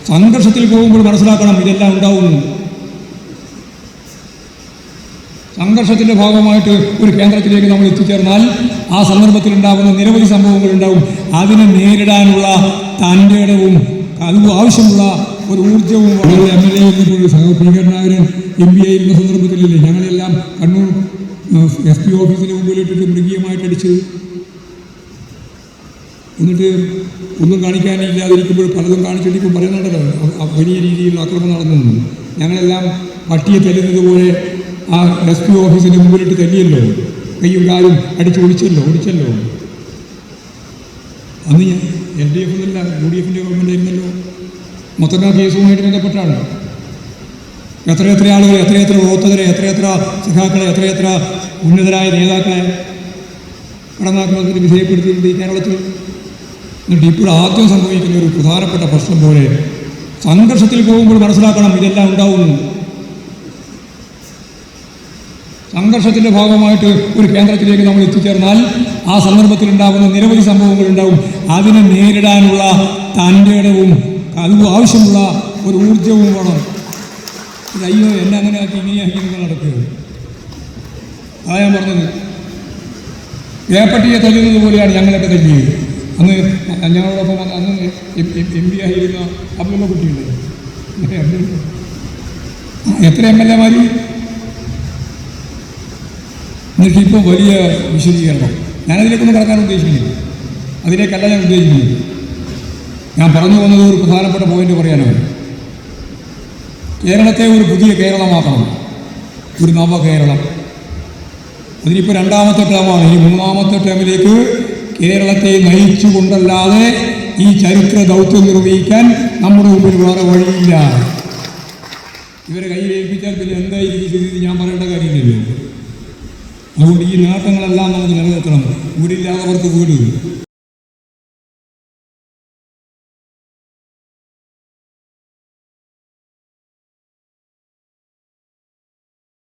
സംഘർഷത്തിൽ പോകുമ്പോൾ മനസ്സിലാക്കണം ഇതെല്ലാം ഉണ്ടാവുന്നു. സംഘർഷത്തിൻ്റെ ഭാഗമായിട്ട് ഒരു കേന്ദ്രത്തിലേക്ക് നമ്മൾ എത്തിച്ചേർന്നാൽ ആ സന്ദർഭത്തിൽ ഉണ്ടാകുന്ന നിരവധി സംഭവങ്ങൾ ഉണ്ടാവും. അതിനെ നേരിടാനുള്ള തൻ്റെടവും അതും ആവശ്യമുള്ള ഒരു ഊർജ്ജവും MLA സ്വീകരണാകരൻ MBA ഇരുന്ന സന്ദർഭത്തിലല്ലേ ഞങ്ങളെല്ലാം കണ്ണൂർ SP ഓഫീസിന് മുമ്പിലിട്ടിട്ട് മൃഗീയമായിട്ട് അടിച്ചത്. എന്നിട്ട് ഒന്നും കാണിക്കാനില്ലാതിരിക്കുമ്പോൾ പലതും കാണിച്ചിട്ടിപ്പോൾ പറയുന്നുണ്ടല്ലോ വലിയ രീതിയിലുള്ള ആക്രമണം നടന്നു. ഞങ്ങളെല്ലാം പട്ടിയെ തല്ലുന്നത് പോലെ ആ SP ഓഫീസിൻ്റെ മുമ്പിലിട്ട് തല്ലിയല്ലോ, കയ്യും കാലും അടിച്ച് ഓടിച്ചല്ലോ. അന്ന് ഞാൻ LDF എന്നല്ല UDF ഗവൺമെൻറ് ആയിരുന്നല്ലോ. മൊത്തം ആ കേസുമായിട്ട് ബന്ധപ്പെട്ടാണ് എത്രയെത്ര ആളുകൾ, എത്രയെത്ര പ്രവർത്തകരെ, എത്രയെത്ര സഖാക്കളെ, എത്രയെത്ര ഉന്നതരായ നേതാക്കളെ കടന്നാക്രമണത്തിന് വിധേയപ്പെടുത്തിയിട്ടുണ്ട് ഈ കേരളത്തിൽ. എന്നിട്ട് ഇപ്പോൾ ആദ്യം സംഭവിക്കുന്ന ഒരു പ്രധാനപ്പെട്ട പ്രശ്നം പോലെ സംഘർഷത്തിൽ പോകുമ്പോൾ മനസ്സിലാക്കണം ഇതെല്ലാം ഉണ്ടാവുന്നു. സംഘർഷത്തിൻ്റെ ഭാഗമായിട്ട് ഒരു കേന്ദ്രത്തിലേക്ക് നമ്മൾ എത്തിച്ചേർന്നാൽ ആ സന്ദർഭത്തിൽ ഉണ്ടാകുന്ന നിരവധി സംഭവങ്ങൾ ഉണ്ടാവും. അതിനെ നേരിടാനുള്ള തൻ്റെടവും അതും ആവശ്യമുള്ള ഒരു ഊർജ്ജവും വേണം. അയ്യോ എന്നെ അങ്ങനെ ആക്കി ഇങ്ങനെയാക്കി നിങ്ങൾ നടക്കുക. അതാ ഞാൻ പറഞ്ഞത്. വേപ്പട്ടിയെ തല്ലുന്നത് പോലെയാണ് ഞങ്ങളൊക്കെ തല്ലിയത്. അന്ന് ഞങ്ങളോടൊപ്പം അന്ന് MB ആയിരുന്ന അബ്ദുള്ള കുട്ടിയുണ്ട്. എത്ര MLA മാർ. എന്നിട്ട് ഇപ്പോൾ വലിയ വിശദീകരണം. ഞാനതിലേക്കൊന്നും കടക്കാൻ ഉദ്ദേശിക്കുന്നില്ല, അതിലേക്കല്ല ഞാൻ ഉദ്ദേശിക്കുന്നത്. ഞാൻ പറഞ്ഞു വന്നത് ഒരു പ്രധാനപ്പെട്ട പോയിന്റ് പറയാനാണ്. കേരളത്തെ ഒരു പുതിയ കേരളമാക്കണം, ഒരു നവകേരളം. അതിനിപ്പോൾ രണ്ടാമത്തെ ടേമാണ്. ഈ മൂന്നാമത്തെ ടേമിലേക്ക് കേരളത്തെ നയിച്ചുകൊണ്ടല്ലാതെ ഈ ചരിത്ര ദൗത്യം നിർവഹിക്കാൻ നമ്മുടെ മുമ്പിൽ വേറെ വഴിയില്ല. ഇവരെ കയ്യിലേൽപ്പിച്ചാൽ പിന്നെ എന്തായിരിക്കും സ്ഥിതി ഞാൻ പറയേണ്ട കാര്യമില്ലല്ലോ. അതുകൊണ്ട് ഈ നേട്ടങ്ങളെല്ലാം നമുക്ക് നിലനിർത്തണം. വീടില്ലാത്തവർക്ക് വീട്,